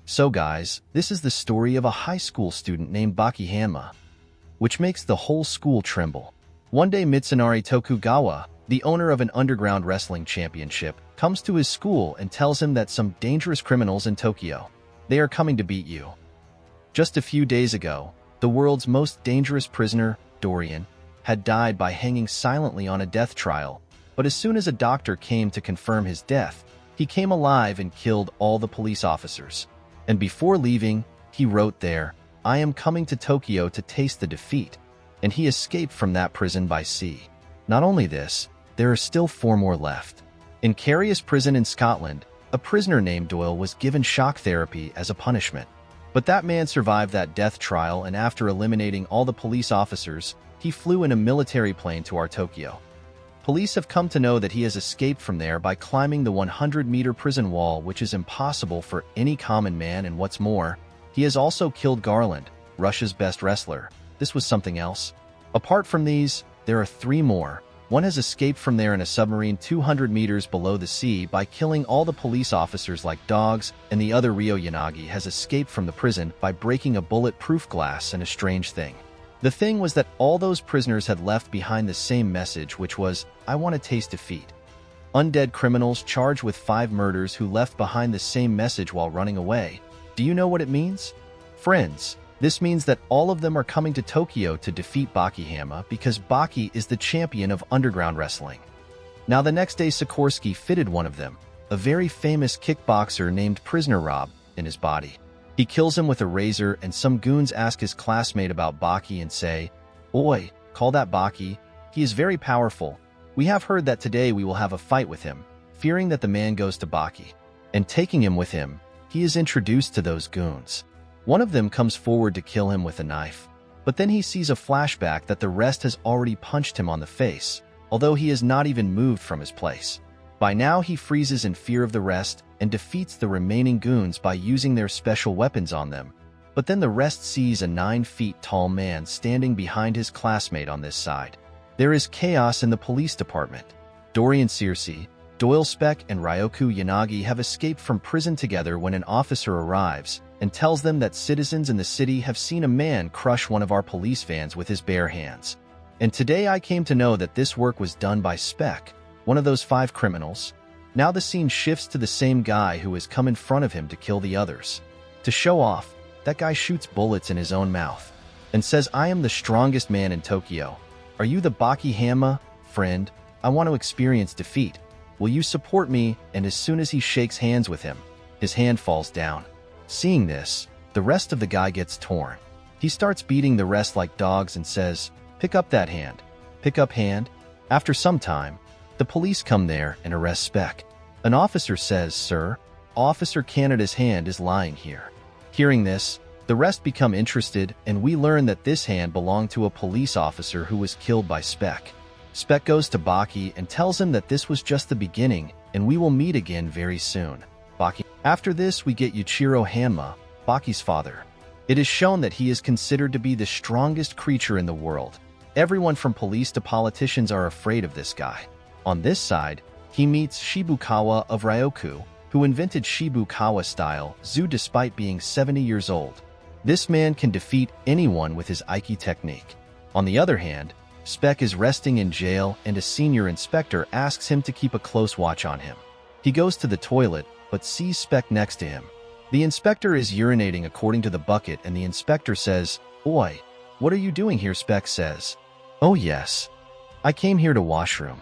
So guys, this is the story of a high school student named Baki Hanma, which makes the whole school tremble. One day Mitsunari Tokugawa, the owner of an underground wrestling championship, comes to his school and tells him that some dangerous criminals in Tokyo, they are coming to beat you. Just a few days ago, the world's most dangerous prisoner, Dorian, had died by hanging silently on a death trial, but as soon as a doctor came to confirm his death, he came alive and killed all the police officers. And before leaving, he wrote there, "I am coming to Tokyo to taste the defeat," and he escaped from that prison by sea. Not only this, there are still 4 more left. In Carious Prison in Scotland, a prisoner named Doyle was given shock therapy as a punishment. But that man survived that death trial, and after eliminating all the police officers, he flew in a military plane to our Tokyo. Police have come to know that he has escaped from there by climbing the 100-meter prison wall, which is impossible for any common man, and what's more, he has also killed Garland, Russia's best wrestler. This was something else. Apart from these, there are 3 more. One has escaped from there in a submarine 200 meters below the sea by killing all the police officers like dogs, and the other, Ryo Yanagi, has escaped from the prison by breaking a bulletproof glass. And a strange thing. The thing was that all those prisoners had left behind the same message, which was, "I want to taste defeat." Undead criminals charged with 5 murders who left behind the same message while running away. Do you know what it means? Friends, this means that all of them are coming to Tokyo to defeat Baki Hanma, because Baki is the champion of underground wrestling. Now the next day Sikorsky fitted one of them, a very famous kickboxer named Prisoner Rob, in his body. He kills him with a razor, and some goons ask his classmate about Baki and say, "Oi, call that Baki. He is very powerful. We have heard that today we will have a fight with him." Fearing that the man goes to Baki, and taking him with him, he is introduced to those goons. One of them comes forward to kill him with a knife, but then he sees a flashback that the rest has already punched him on the face, although he has not even moved from his place. By now he freezes in fear of the rest and defeats the remaining goons by using their special weapons on them. But then the rest sees a 9 feet tall man standing behind his classmate on this side. There is chaos in the police department. Dorian Searcy, Doyle Speck, and Ryoku Yanagi have escaped from prison together when an officer arrives and tells them that citizens in the city have seen a man crush one of our police vans with his bare hands. And today I came to know that this work was done by Speck, one of those 5 criminals. Now the scene shifts to the same guy who has come in front of him to kill the others. To show off, that guy shoots bullets in his own mouth and says, "I am the strongest man in Tokyo. Are you the Baki Hanma? Friend, I want to experience defeat. Will you support me?" And as soon as he shakes hands with him, his hand falls down. Seeing this, the rest of the guy gets torn. He starts beating the rest like dogs and says, "Pick up that hand. Pick up hand." After some time, the police come there and arrest Speck. An officer says, "Sir, Officer Canada's hand is lying here." Hearing this, the rest become interested, and we learn that this hand belonged to a police officer who was killed by Speck. Speck goes to Baki and tells him that this was just the beginning, and we will meet again very soon. Baki. After this, we get Yuichiro Hanma, Baki's father. It is shown that he is considered to be the strongest creature in the world. Everyone from police to politicians are afraid of this guy. On this side, he meets Shibukawa of Ryoku, who invented Shibukawa-style Zu despite being 70 years old. This man can defeat anyone with his Aiki technique. On the other hand, Speck is resting in jail, and a senior inspector asks him to keep a close watch on him. He goes to the toilet, but sees Speck next to him. The inspector is urinating according to the bucket, and the inspector says, "Oi, what are you doing here?" Speck says, "Oh yes, I came here to washroom."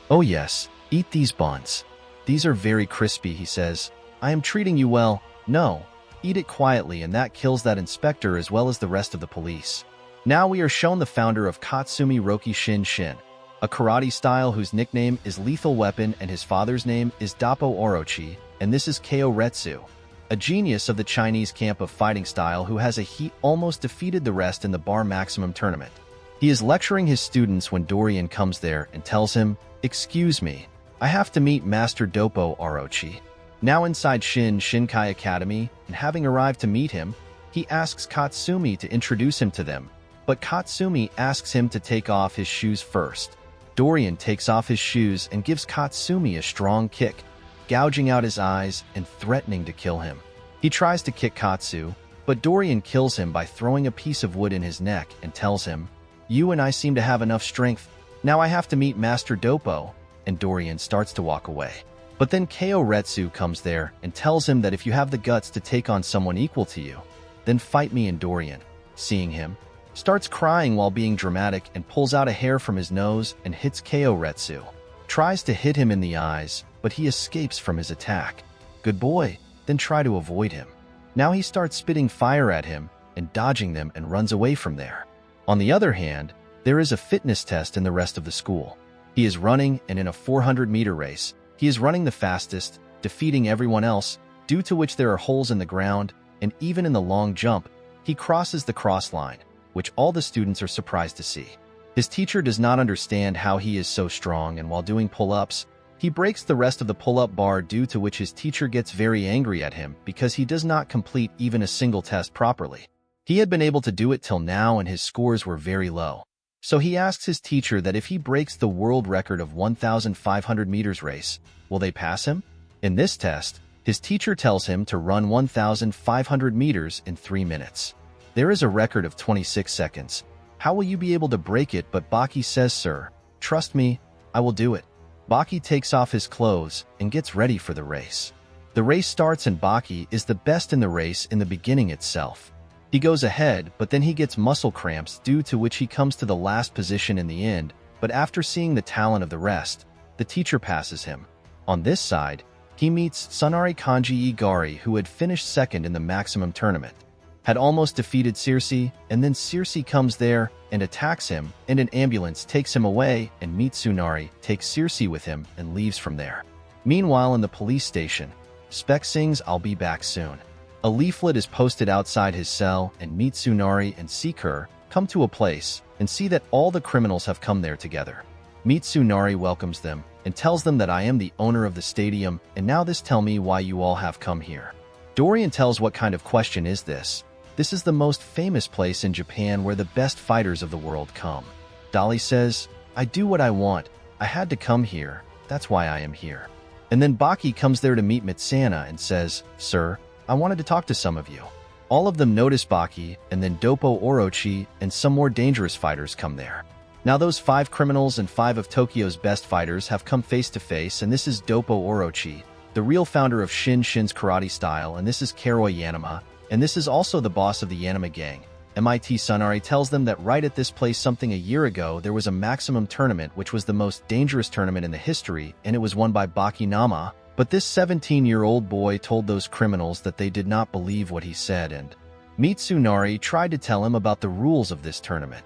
"Oh yes, eat these buns. These are very crispy," he says. "I am treating you well." "No, eat it quietly," and that kills that inspector as well as the rest of the police. Now we are shown the founder of Katsumi Roki Shin Shin, a karate style whose nickname is Lethal Weapon, and his father's name is Doppo Orochi, and this is Ko Retsu, a genius of the Chinese camp of fighting style who has almost defeated the rest in the Bar Maximum tournament. He is lecturing his students when Dorian comes there and tells him, "Excuse me, I have to meet Master Doppo Orochi." Now inside Shinkai Academy, and having arrived to meet him, he asks Katsumi to introduce him to them, but Katsumi asks him to take off his shoes first. Dorian takes off his shoes and gives Katsumi a strong kick, gouging out his eyes and threatening to kill him. He tries to kick Katsu, but Dorian kills him by throwing a piece of wood in his neck and tells him, "You and I seem to have enough strength. Now I have to meet Master Doppo," and Dorian starts to walk away. But then Keo Retsu comes there and tells him that if you have the guts to take on someone equal to you, then fight me. And Dorian, seeing him, starts crying while being dramatic and pulls out a hair from his nose and hits Keo Retsu. Tries to hit him in the eyes, but he escapes from his attack. Good boy, then try to avoid him. Now he starts spitting fire at him and dodging them and runs away from there. On the other hand, there is a fitness test in the rest of the school. He is running, and in a 400-meter race, he is running the fastest, defeating everyone else, due to which there are holes in the ground, and even in the long jump, he crosses the cross line, which all the students are surprised to see. His teacher does not understand how he is so strong, and while doing pull-ups, he breaks the rest of the pull-up bar, due to which his teacher gets very angry at him because he does not complete even a single test properly. He had been able to do it till now and his scores were very low. So he asks his teacher that if he breaks the world record of 1,500 meters race, will they pass him? In this test, his teacher tells him to run 1,500 meters in 3 minutes. There is a record of 26 seconds. How will you be able to break it? But Baki says, "Sir, trust me, I will do it." Baki takes off his clothes and gets ready for the race. The race starts and Baki is the best in the race in the beginning itself. He goes ahead, but then he gets muscle cramps, due to which he comes to the last position in the end, but after seeing the talent of the rest, the teacher passes him. On this side, he meets Tsunari Kanji Igari, who had finished second in the maximum tournament, had almost defeated Circe, and then Circe comes there and attacks him, and an ambulance takes him away, and Mitsunari takes Circe with him and leaves from there. Meanwhile, in the police station, Spec sings "I'll be back soon." A leaflet is posted outside his cell, and Mitsunari and Seeker come to a place and see that all the criminals have come there together. Mitsunari welcomes them and tells them that "I am the owner of the stadium, and now this tell me why you all have come here." Dorian tells, "What kind of question is this? This is the most famous place in Japan where the best fighters of the world come." Dolly says, "I do what I want. I had to come here. That's why I am here." And then Baki comes there to meet Mitsana and says, "Sir, I wanted to talk to some of you." All of them notice Baki, and then Doppo Orochi and some more dangerous fighters come there. Now those 5 criminals and 5 of Tokyo's best fighters have come face to face, and this is Doppo Orochi, the real founder of Shin's karate style, and this is Karoi Yanama, and this is also the boss of the Yanama gang. MIT Tsunari tells them that right at this place something a year ago there was a maximum tournament, which was the most dangerous tournament in the history, and it was won by Baki Hanma. But this 17-year-old boy told those criminals that they did not believe what he said, and Mitsunari tried to tell him about the rules of this tournament.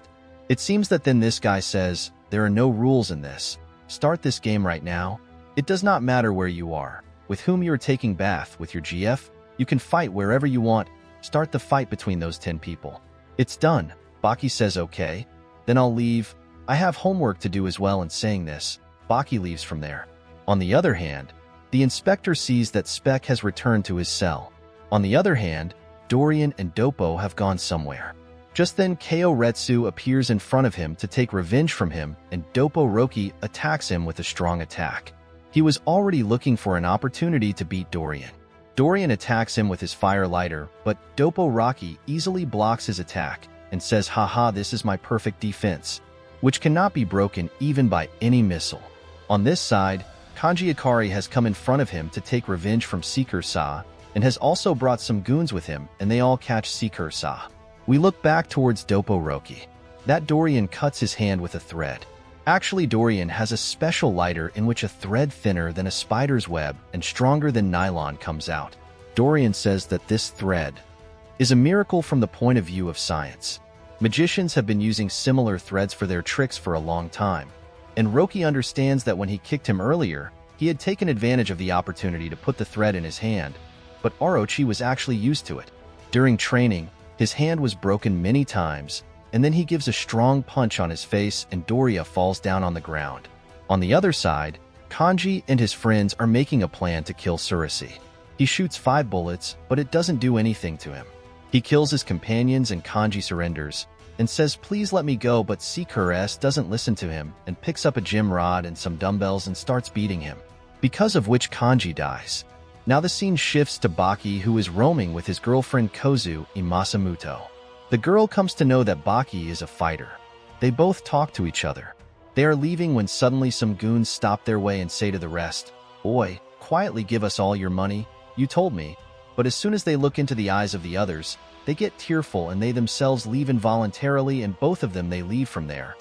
It seems that then this guy says, "There are no rules in this. Start this game right now. It does not matter where you are, with whom you are taking bath, with your GF. You can fight wherever you want. Start the fight between those 10 people. It's done." Baki says, "Okay, then I'll leave. I have homework to do as well," and saying this, Baki leaves from there. On the other hand, the inspector sees that Spec has returned to his cell. On the other hand, Dorian and Doppo have gone somewhere. Just then, Keo Retsu appears in front of him to take revenge from him, and Doppo Roki attacks him with a strong attack. He was already looking for an opportunity to beat Dorian. Dorian attacks him with his fire lighter, but Doppo Roki easily blocks his attack and says, "Haha, this is my perfect defense," which cannot be broken even by any missile. On this side, Kanji Ikari has come in front of him to take revenge from Seeker-sa, and has also brought some goons with him, and they all catch Seeker-sa. We look back towards Doppo Roki. That Dorian cuts his hand with a thread. Actually, Dorian has a special lighter in which a thread thinner than a spider's web and stronger than nylon comes out. Dorian says that this thread is a miracle from the point of view of science. Magicians have been using similar threads for their tricks for a long time. And Roki understands that when he kicked him earlier, he had taken advantage of the opportunity to put the thread in his hand, but Orochi was actually used to it. During training, his hand was broken many times, and then he gives a strong punch on his face and Doria falls down on the ground. On the other side, Kanji and his friends are making a plan to kill Surasi. He shoots 5 bullets, but it doesn't do anything to him. He kills his companions and Kanji surrenders, and says, "Please let me go," but Seeker-S doesn't listen to him and picks up a gym rod and some dumbbells and starts beating him, because of which Kanji dies. Now the scene shifts to Baki, who is roaming with his girlfriend Kozu Imasamuto. The girl comes to know that Baki is a fighter. They both talk to each other. They are leaving when suddenly some goons stop their way and say to the rest, "Oi, quietly give us all your money, you told me." But as soon as they look into the eyes of the others, they get tearful and they themselves leave involuntarily, and both of them they leave from there.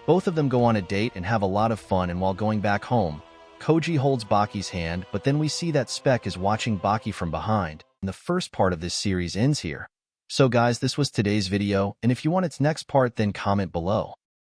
Both of them go on a date and have a lot of fun, and while going back home, Koji holds Baki's hand, but then we see that Spec is watching Baki from behind, and the first part of this series ends here. So guys, this was today's video, and if you want its next part, then comment below.